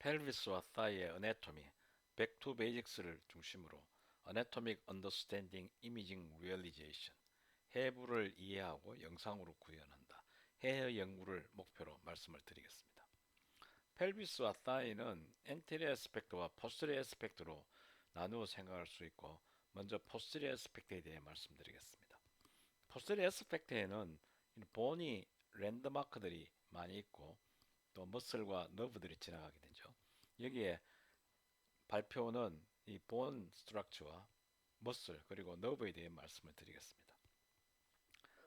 펠비스와 사이의 어네토미, Back to Basics를 중심으로 Anatomic Understanding Imaging Realization, 해부를 이해하고 영상으로 구현한다. 해외 연구를 목표로 말씀을 드리겠습니다. 펠비스와 사이는 엔테리어 에스펙트와 포스terior 에스펙트로 나누어 생각할 수 있고, 먼저 포스terior 에스펙트에 대해 말씀드리겠습니다. 포스terior 에스펙트에는 본이 랜드마크들이 많이 있고 또 머슬과 너브들이 지나가게 되죠. 여기에 발표는 이 본 스트럭처와 머슬 그리고 너브에 대해 말씀을 드리겠습니다.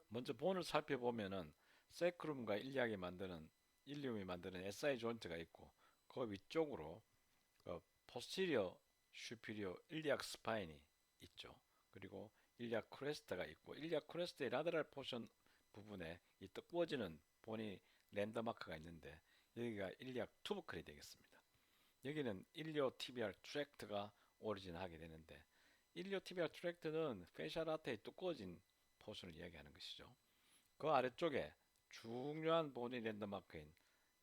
먼저 본을 살펴보면은 세크룸과 일리움이 만드는 SI 조인트가 있고, 그 위쪽으로 포스티리어 슈피리어 일리악 스파인이 있죠. 그리고 일리악 크레스트가 있고, 일리악 크레스트의 라테랄 포션 부분에 이 뜨거워지는 본이 랜드마크가 있는데, 여기가 일리악 투브클이 되겠습니다. 여기는 일리오티비알 트랙트가 오리진하게 되는데, 일리오티비알 트랙트는 페셜 아트의 두꺼워진 포션을 이야기하는 것이죠. 그 아래쪽에 중요한 보니 랜드마크인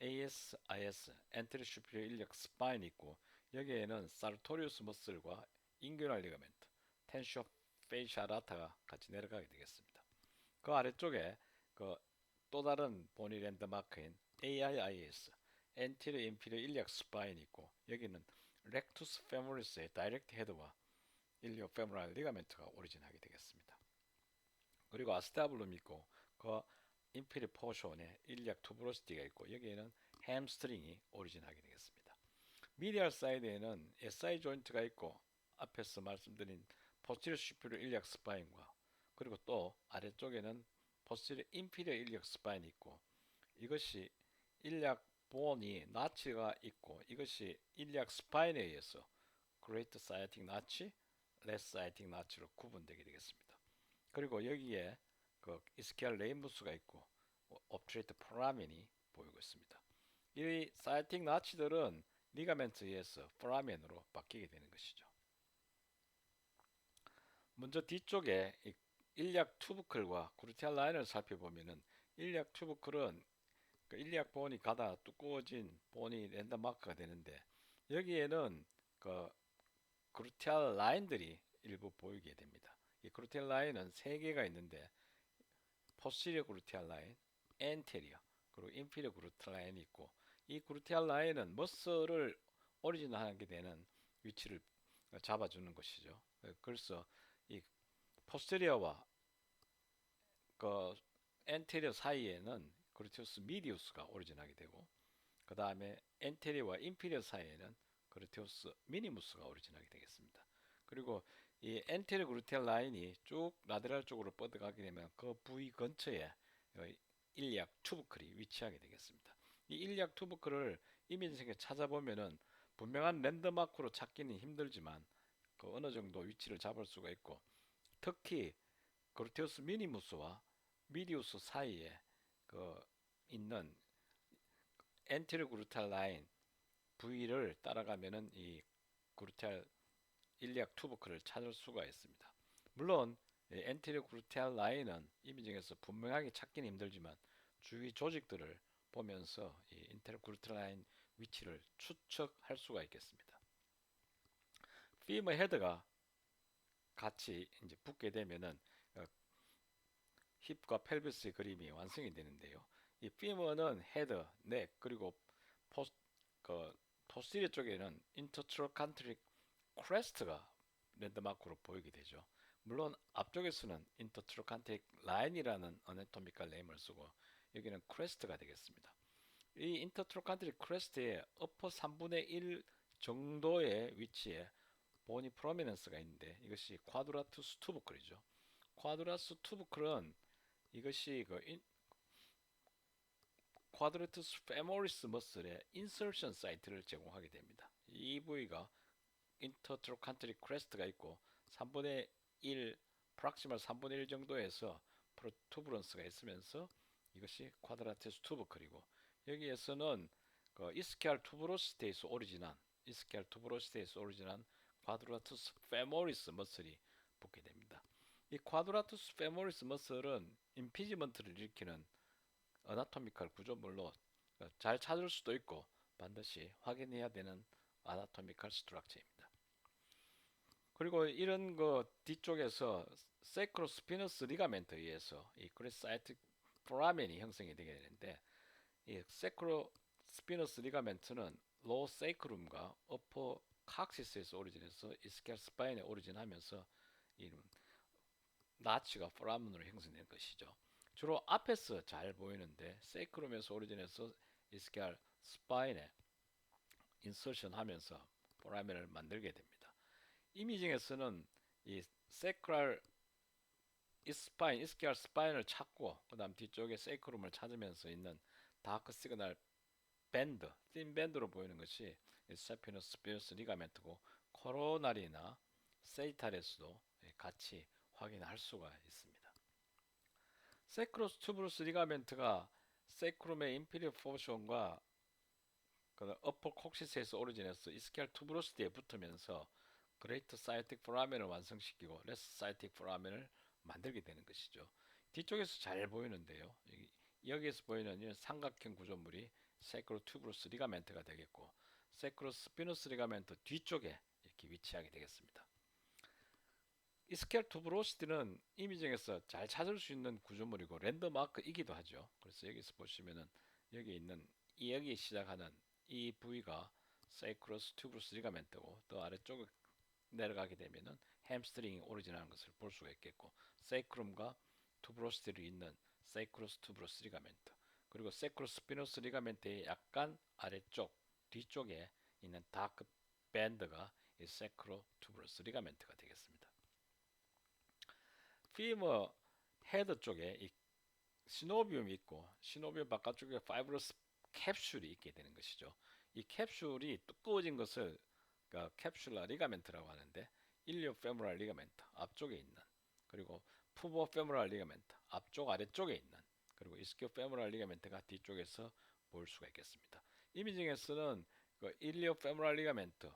ASIS, 엔테리어 슈피리어 일리악 스파인이 있고, 여기에는 사르토리우스 머슬과 인규널 리가멘트, 텐쇼 페이셜아타가 같이 내려가게 되겠습니다. 그 아래쪽에 그 또 다른 보니 랜드마크인 AIIS, 엔티리어 인피리어 일리악 스파인이 있고, 여기는 렉투스 페모리스의 다이렉트 헤드와 일리오 페모랄 리가멘트가 오리진하게 되겠습니다. 그리고 아스타블룸이 있고, 그 인피리 포션에 일리악 투브로시티가 있고, 여기에는 햄스트링이 오리진하게 되겠습니다. 미디얼 사이드에는 SI 조인트가 있고, 앞에서 말씀드린 포스티리어 슈피리어 일리악 스파인과, 그리고 또 아래쪽에는 포스티리어 인피리어 일리악 스파인이 있고, 이것이 일리악 본이 나치가 있고, 이것이 일리악 스파인에 의해서 그레이트 사이아틱 나치, 레스 사이아틱 나치로 구분되게 되겠습니다. 그리고 여기에 그 이스키알 레인부스가 있고 옵트레이트 포라멘이 보이고 있습니다. 이 사이아틱 나치들은 리가멘트에 의해서 포라멘으로 바뀌게 되는 것이죠. 먼저 뒤쪽에 일리악 투브클과 그루티알 라인을 살펴보면은, 일리악 투브클은 그 일리악 본이 가다 두꺼워진 본이 랜드마크가 되는데, 여기에는 그 그루티알 라인들이 일부 보이게 됩니다. 이 그루티알 라인은 세 개가 있는데, 포스티리어 그루티알 라인, 엔테리어, 그리고 인피리어 그루티알 라인이 있고, 이 그루티알 라인은 머슬을 오리진하게 되는 위치를 잡아주는 것이죠. 그래서 이 포스테리어와 그 엔테리어 사이에는 그루티우스 미디우스가 오리진하게 되고, 그 다음에 엔테리어와 인피리어 사이에는 그루티우스 미니무스가 오리진하게 되겠습니다. 그리고 이 엔테리어 그루티알 라인이 쭉 라테랄 쪽으로 뻗어가게 되면 그 부위 근처에 일리악 투브클이 위치하게 되겠습니다. 이 일리악 투브클을 이미지색에 찾아보면은 분명한 랜드마크로 찾기는 힘들지만 그 어느 정도 위치를 잡을 수가 있고, 특히 그루티우스 미니무스와 미디우스 사이에 그 있는 엔테리어 그루탈 라인 부위를 따라가면은 이 그루탈 일리악 투버클을 찾을 수가 있습니다. 물론 엔테리어 그루탈 라인은 이미징에서 분명하게 찾기는 힘들지만 주위 조직들을 보면서 이 엔테리어 그루탈 라인 위치를 추측할 수가 있겠습니다. 피머 헤드가 같이 이제 붙게 되면은 어, 힙과 펠비스의 그림이 완성이 되는데요. 이 피머는 헤드, 넥, 그리고 포스, 그 포스티리어 쪽에는 인터트로칸트릭 크레스트가 랜드마크로 보이게 되죠. 물론 앞쪽에서는 인터트로칸트릭 라인이라는 어네토미컬 네임을 쓰고, 여기는 크레스트가 되겠습니다. 이 인터트로칸트릭 크레스트의 어퍼 3분의 1 정도의 위치에 보니 프로미넌스가 있는데, 이것이 쿼드라투스 투브클이죠. 쿼드라투스 투브클은 이것이 그 쿼드라투스 페모리스 머슬의 인서션 사이트를 제공하게 됩니다. 이 부위가 인터트로칸트리 크레스트가 있고 3분의 1, 프락시멀 3분의 1 정도에서 프로투브런스가 있으면서 이것이 쿼드라투스 투브클이고, 여기에서는 그 이스키알 투브로시테이스 오리진한 쿼드라투스 페모리스 머슬이 붙게 됩니다. 이 쿼드라투스 페모리스 머슬은 임피지먼트를 일으키는 어나토미컬 구조물로 잘 찾을 수도 있고 반드시 확인해야 되는 아나토미컬 스트럭처입니다. 그리고 이런 거 뒤쪽에서 세크로스피너스 리가멘트에 의해서 이 크레사이틱 포라멘이 형성이 되게 되는데, 이 세크로스피너스 리가멘트는 로 세이크룸과 어퍼 칵시스에서 오리진해서 이스키알 스파인에 오리진하면서 이 나치가 포라멘으로 형성된 것이죠. 주로 앞에서 잘 보이는데 세이크룸에서 오리진해서 이스키알 스파인에 인서션하면서 포라멘을 만들게 됩니다. 이미징에서는 이 세크랄 이스파인, 이스키알 스파인을 찾고 그 다음 뒤쪽에 세이크룸을 찾으면서 있는 다크 시그널 밴드, 틴 밴드로 보이는 것이 세피너스 스피너스 리가멘트고, 코로나리나 세이탈에서도 같이 확인할 수가 있습니다. 세크로스 투브루스 리가멘트가 세크룸의 인피리어 포션과 그 어퍼 콕시스에서 오리진해서 이스키알 투브루스티에 붙으면서 그레이트 사이틱 포라멘을 완성시키고 레스 사이틱 포라멘을 만들게 되는 것이죠. 뒤쪽에서 잘 보이는데요. 여기에서 보이는 이 삼각형 구조물이 세크로 튜브루스 리가멘트가 되겠고, 세크로 스피너스 리가멘트 뒤쪽에 이렇게 위치하게 되겠습니다. 이스키알 투브로시티는 이미징에서 잘 찾을 수 있는 구조물이고 랜드마크이기도 하죠. 그래서 여기서 보시면은 여기 있는 여기 시작하는 이 부위가 세이크로스 튜브루스 리가멘트고, 또 아래쪽에 내려가게 되면은 햄스트링이 오리진하는 것을 볼 수가 있겠고, 세이크룸과 투브로스티를 잇는 세이크로스 투브로스 리가멘트, 그리고 세이크로스 스피노스 리가멘트의 약간 아래쪽 뒤쪽에 있는 다크 밴드가 이 세이크로 투브로스 리가멘트가 되겠습니다. 피머 헤드 쪽에 이 시노비움이 있고, 시노비움 바깥쪽에 파이브러스 캡슐이 있게 되는 것이죠. 이 캡슐이 두꺼워진 것을 캡슐라 리가멘트라고 하는데, 일리오 페모랄 리가멘트 앞쪽에 있는, 그리고 푸보 페모랄 리가멘트 앞쪽 아래쪽에 있는, 그리고 이스키오 페모랄 리가멘트가 뒤쪽에서 볼 수가 있겠습니다. 이미징에서는 그 일리오 페모랄 리가멘트,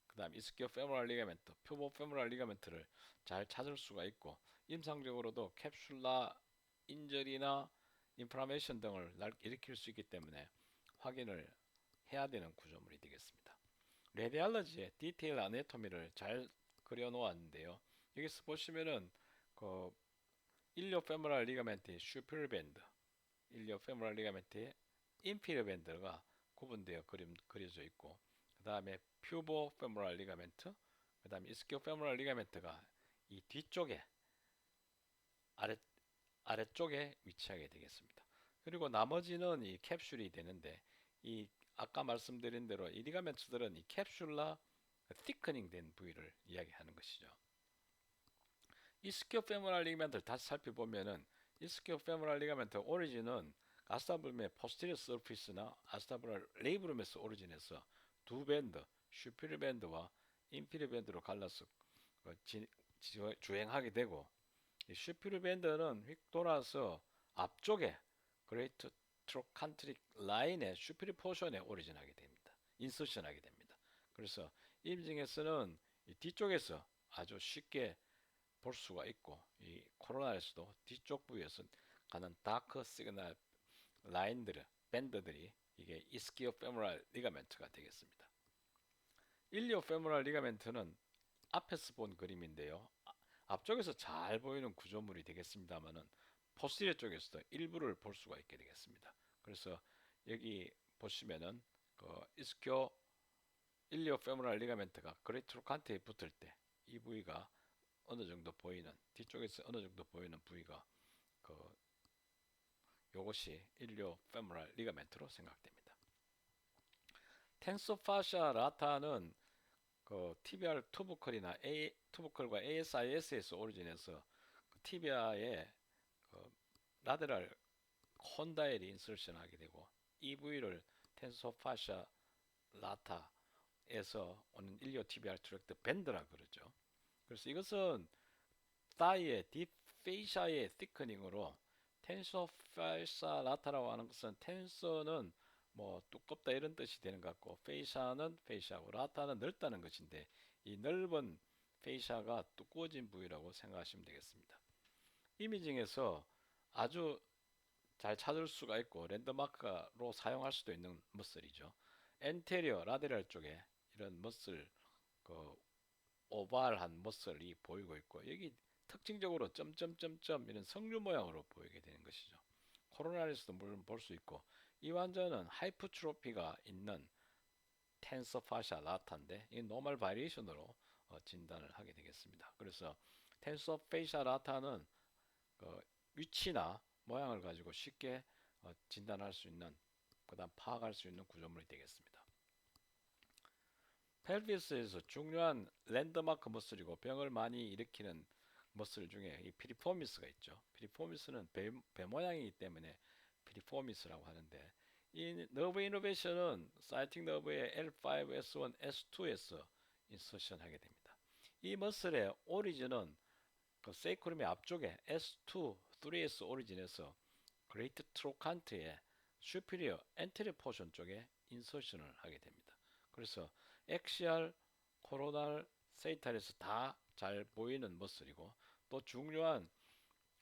그다음 이스키오 페모랄 리가멘트, 푸보 페모랄 리가멘트를 잘 찾을 수가 있고, 임상적으로도 캡슐라 인절이나 인프라메이션 등을 일으킬 수 있기 때문에 확인을 해야 되는 구조물이 되겠습니다. 레디알러지의 디테일 아네토미를 잘 그려 놓았는데요. 여기서 보시면은 그 일리오 페모랄 리가멘트의 슈피리어 밴드, 일리오 페모랄 리가멘트의 인피리어 밴드가 구분되어 그려져 있고, 그 다음에 퓨보 페모랄 리가멘트, 그 다음에 이스키오 페모랄 리가멘트가 이 뒤쪽에 아래쪽에 위치하게 되겠습니다. 그리고 나머지는 이 캡슐이 되는데, 이 아까 말씀드린 대로 이 리가멘트들은 이 캡슐라 티크닝 된 부위를 이야기하는 것이죠. 이스키오 페모랄 리가멘트를 다시 살펴보면은 이스키오 페모랄 리가멘트 오리진은 아스타블룸의 포스티리어 서피스나 아스타블룸 레이브룸에서 오리진해서 두 밴드, 슈피리어 밴드와 인피리어 밴드로 갈라서 주행하게 되고, 이 슈피리어 밴드는 휙 돌아서 앞쪽에 그레이트 트로칸트릭 라인의 슈피리어 포션에 오리진하게 됩니다. 인서션하게 됩니다. 그래서 이미징에서는 이 뒤쪽에서 아주 쉽게 볼 수가 있고, 이 코로나에서도 뒤쪽 부위에서 가는 다크 시그널 라인들, 밴드들이 이게 이스키오 페모랄 리가멘트가 되겠습니다. 일리오 페모랄 리가멘트는 앞에서 본 그림인데요. 앞쪽에서 잘 보이는 구조물이 되겠습니다만은 포스티리어 쪽에서도 일부를 볼 수가 있게 되겠습니다. 그래서 여기 보시면은 그 이스키오 일리오 페모랄 리가멘트가 그레이트로칸트에 붙을 때 이 부위가 어느 정도 보이는, 뒤쪽에서 어느 정도 보이는 부위가 그 요것이 일리오 페모랄 리가멘트로 생각됩니다. 텐서 파샤 라타는 그 TBR 투부컬이나 투부컬과 ASIS에서 오리진해서 그 티비아에 그 라데랄 콘다일이 인설션하게 되고, 이 부위를 텐서 파샤 라타에서 오는 일리오 TBR 트랙트 밴드라 그러죠. 그래서 이것은 사이의 딥페이샤의 티크닝으로, 텐서 파샤 라타라고 하는 것은 텐서는 뭐 두껍다 이런 뜻이 되는 것 같고, 페이샤는 페이샤고 라타는 넓다는 것인데, 이 넓은 페이샤가 두꺼워진 부위라고 생각하시면 되겠습니다. 이미징에서 아주 잘 찾을 수가 있고 랜드마크로 사용할 수도 있는 머슬이죠. 엔테리어 라테랄 쪽에 이런 머슬 그 오발한 머슬이 보이고 있고 여기 특징적으로 점점점점 이런 성류 모양으로 보이게 되는 것이죠. 코로나에서도 물론 볼 수 있고 이 환자는 하이퍼트로피가 있는 텐서 파샤 라타인데 이 노멀 바리에이션으로 진단을 하게 되겠습니다. 그래서 텐서 페이샤 라타는 그 위치나 모양을 가지고 쉽게 진단할 수 있는 그다음 파악할 수 있는 구조물이 되겠습니다. 펠비스에서 중요한 랜드마크 머슬이고 병을 많이 일으키는 머슬 중에 이 피리포미스가 있죠. 피리포미스는 배 모양이기 때문에 피리포미스라고 하는데 이 너브 이노베이션은 사이팅 너브의 L5S1, S2에서 인서션 하게 됩니다. 이 머슬의 오리진은 그 세이크룸의 앞쪽에 S2, 3S 오리진에서 그레이트 트로칸트의 슈피리어 엔테리어 포션 쪽에 인서션을 하게 됩니다. 그래서 엑시알, 코로날, 세이탈에서 다 잘 보이는 머슬이고 또 중요한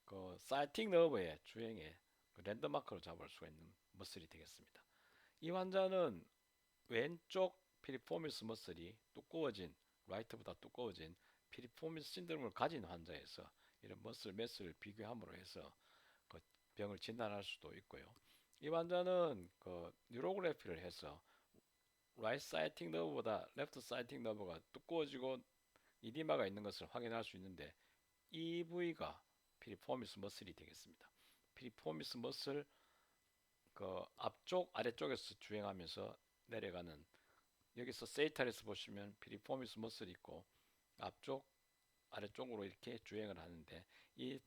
그 사이팅 너브의 주행의 그 랜드마크로 잡을 수가 있는 머슬이 되겠습니다. 이 환자는 왼쪽 피리포미스 머슬이 두꺼워진 라이트보다 두꺼워진 피리포미스 신드롬을 가진 환자에서 이런 머슬 매스를 비교함으로 해서 그 병을 진단할 수도 있고요. 이 환자는 그 뉴로그래피를 해서 라이트 사이팅 너브보다 레프트 사이팅 너브가 두꺼워지고 이디마가 있는 것을 확인할 수 있는데 이 부위가 피리포미스 머슬이 되겠습니다. 피리포미스 머슬 그 앞쪽 아래쪽에서 주행하면서 내려가는 여기서 세이탈에서 보시면 피리포미스 머슬이 있고 앞쪽 아래쪽으로 이렇게 주행을 하는데 이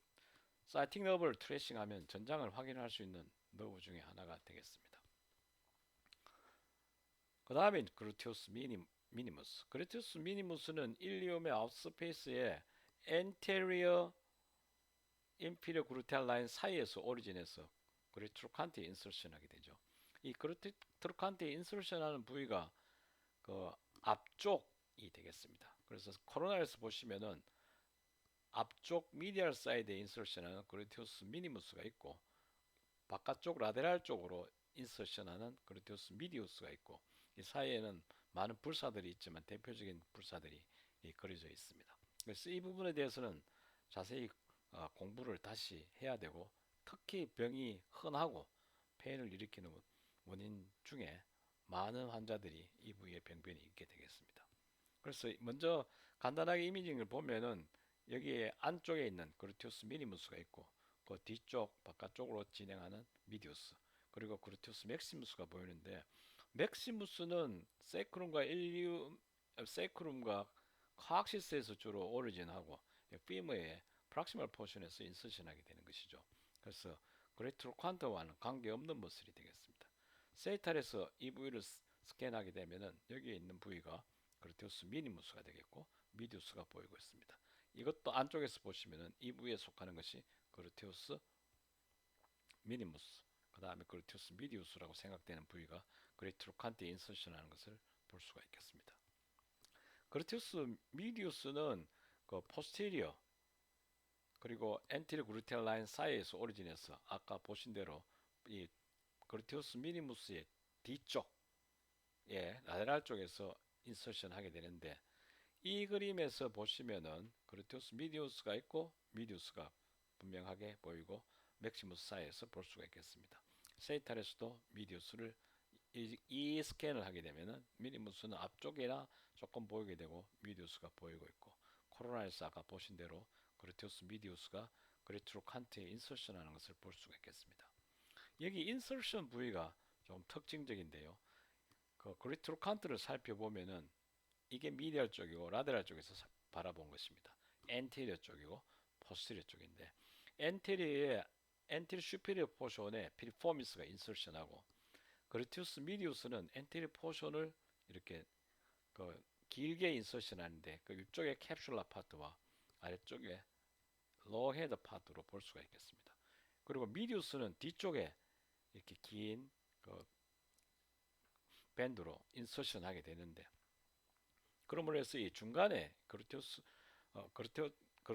사이팅 너브를 트레이싱하면 전장을 확인할 수 있는 너브 중에 하나가 되겠습니다. 그 다음에 그루티우스 미니무스. 그루티우스 미니무스는 일리움의 아웃스페이스의 엔테리어 인피리어 그루테알 라인 사이에서 오리진해서 그리트로칸티에 인설션하게 되죠. 이 그리트로칸티에 인설션하는 부위가 그 앞쪽이 되겠습니다. 그래서 코로나에서 보시면은 앞쪽 미디얼 사이드에 인설션하는 그루티우스 미니무스가 있고 바깥쪽 라테랄 쪽으로 인설션하는 그루티우스 미디우스가 있고 이 사이에는 많은 불사들이 있지만 대표적인 불사들이 그려져 있습니다. 그래서 이 부분에 대해서는 자세히 공부를 다시 해야 되고 특히 병이 흔하고 폐인을 일으키는 원인 중에 많은 환자들이 이 부위에 병변이 있게 되겠습니다. 그래서 먼저 간단하게 이미징을 보면은 여기에 안쪽에 있는 그루티우스 미니무스가 있고 그 뒤쪽 바깥쪽으로 진행하는 미디우스 그리고 그루티우스 맥시무스가 보이는데 맥시무스는 세크룸과 일리움 세크룸과 카악시스에서 주로 오리진하고 피머의 프락시멀 포션에서 인서션하게 되는 것이죠. 그래서 그레트로 퀀터와는 관계없는 머슬이 되겠습니다. 세이탈에서 이 부위를 스캔하게 되면은 여기에 있는 부위가 그루티우스 미니무스가 되겠고 미디우스가 보이고 있습니다. 이것도 안쪽에서 보시면은 이 부위에 속하는 것이 그루티우스 미니무스 그 다음에 그루티우스 미디우스라고 생각되는 부위가 그레트로칸티에 인서션하는 것을 볼 수가 있겠습니다. 그루티우스 미디우스는 그 포스테리어 그리고 엔티리어 그루테알 라인 사이에서 오리진해서 아까 보신 대로 이 그루티우스 미니무스의 뒤쪽 라테랄 쪽에서 인서션 하게 되는데 이 그림에서 보시면은 그루티우스 미디우스가 있고 미디우스가 분명하게 보이고 맥시무스 사이에서 볼 수가 있겠습니다. 세이탈에서도 미디우스를 이 스캔을 하게 되면은 미니무스는 앞쪽이나 조금 보이게 되고 미디우스가 보이고 있고 코로나에서 아까 보신 대로 그루티우스 미디우스가 그리트로칸트에 인서션하는 것을 볼 수가 있겠습니다. 여기 인서션 부위가 좀 특징적인데요. 그 그리트로칸트를 살펴보면은 이게 미디얼 쪽이고 라테랄 쪽에서 바라본 것입니다. 엔테리어 쪽이고 포스테리어 쪽인데 엔테리어에 엔테리어 슈페리어 포션에 피리포미스가 인서션하고 그루티우스 미디우스는 엔테리어 포션을 이렇게 그 길게 인서션하는데 그 위쪽에 캡슐라 파트와 아래쪽에 로어 헤드 파트로 볼 수가 있겠습니다. 그리고 미디우스는 뒤쪽에 이렇게 긴그 밴드로 인서션하게 되는데 그러므로 해서 이 중간에 그루티우스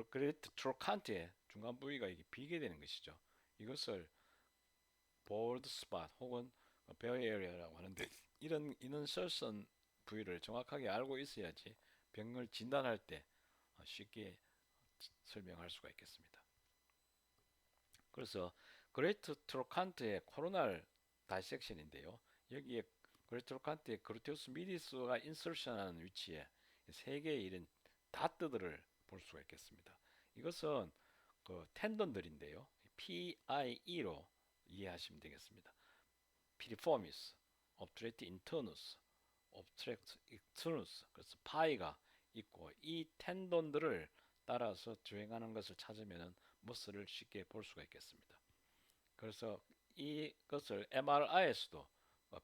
그레이트 트로칸트의 중간 부위가 이게 비게 되는 것이죠. 이것을 볼드 스팟 혹은 베어 에리어라고 하는데 이런 인sertion 부위를 정확하게 알고 있어야지 병을 진단할 때 쉽게 설명할 수가 있겠습니다. 그래서 그레이트 트로칸트의 코로날 다이섹션인데요. 여기에 그레이트 트로칸트의 그루테우스 미디스가 인설션하는 위치에 세 개의 이런 다트들을 볼 수가 있겠습니다. 이것은 그 텐던들인데요. PIE로 이해하시면 되겠습니다. piriformis, obturator internus, obturator externus. 그래서 파이가 있고 이 텐던들을 따라서 주행하는 것을 찾으면 머슬을 쉽게 볼 수가 있겠습니다. 그래서 이것을 MRI에서도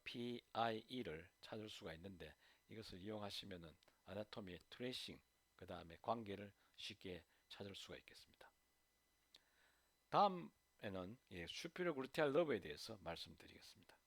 PIE를 찾을 수가 있는데 이것을 이용하시면 아나토미의 트레이싱 그 다음에 관계를 쉽게 찾을 수가 있겠습니다. 다음에는 슈피리어 글루테알 너브에 대해서 말씀드리겠습니다.